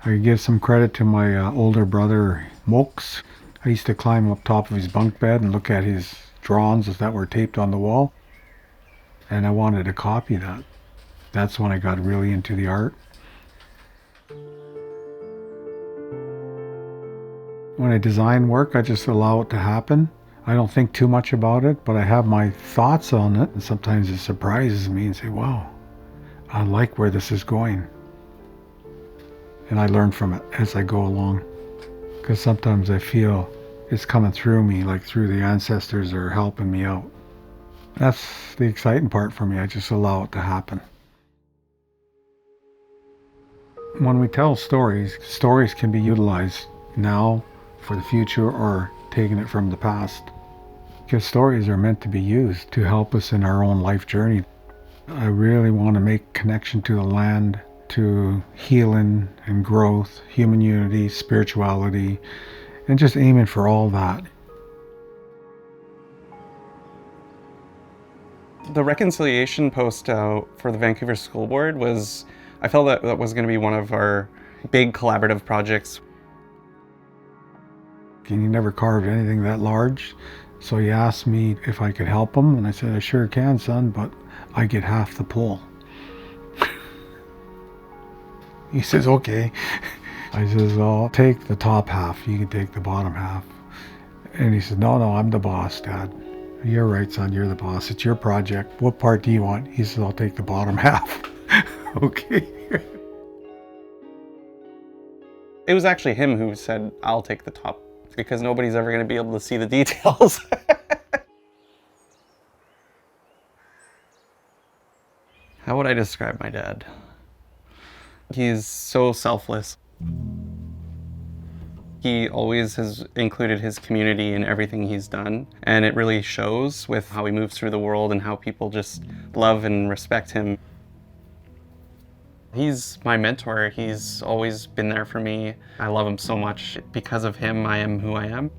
I give some credit to my older brother, Mox. I used to climb up top of his bunk bed and look at his drawings that were taped on the wall. And I wanted to copy that. That's when I got really into the art. When I design work, I just allow it to happen. I don't think too much about it, but I have my thoughts on it, and sometimes it surprises me and say, wow, I like where this is going. And I learn from it as I go along. Because sometimes I feel it's coming through me, like through the ancestors are helping me out. That's the exciting part for me. I just allow it to happen. When we tell stories, stories can be utilized now for the future or taking it from the past. Because stories are meant to be used to help us in our own life journey. I really want to make connection to the land, to healing and growth, human unity, spirituality, and just aiming for all that. The reconciliation post for the Vancouver School Board was, I felt that that was going to be one of our big collaborative projects. He never carved anything that large, so he asked me if I could help him, and I said, I sure can, son, but I get half the pull. He says, okay. I says, I'll take the top half, you can take the bottom half. And he says, no, I'm the boss, Dad. You're right, son, you're the boss. It's your project. What part do you want? He says, I'll take the bottom half. Okay. It was actually him who said, I'll take the top, because nobody's ever going to be able to see the details. How would I describe my dad? He's so selfless. He always has included his community in everything he's done, and it really shows with how he moves through the world and how people just love and respect him. He's my mentor. He's always been there for me. I love him so much. Because of him, I am who I am.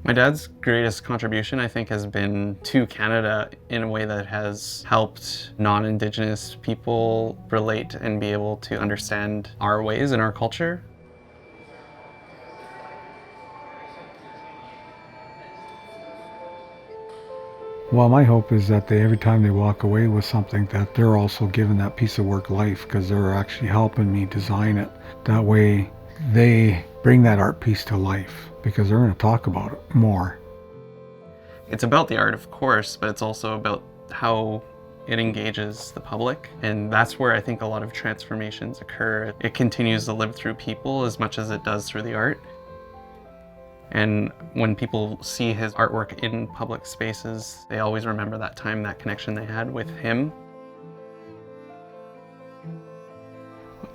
My dad's greatest contribution, I think, has been to Canada in a way that has helped non-Indigenous people relate and be able to understand our ways and our culture. Well, my hope is that every time they walk away with something, that they're also giving that piece of work life, because they're actually helping me design it. That way they bring that art piece to life, because they're going to talk about it more. It's about the art, of course, but it's also about how it engages the public. And that's where I think a lot of transformations occur. It continues to live through people as much as it does through the art. And when people see his artwork in public spaces, they always remember that time, that connection they had with him.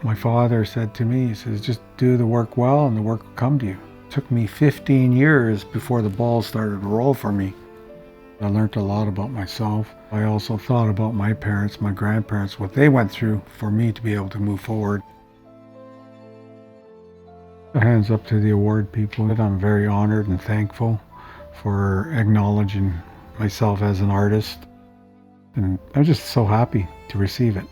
My father said to me, he says, just do the work well and the work will come to you. It took me 15 years before the ball started to roll for me. I learned a lot about myself. I also thought about my parents, my grandparents, what they went through for me to be able to move forward. Hands up to the award people. I'm very honored and thankful for acknowledging myself as an artist. And I'm just so happy to receive it.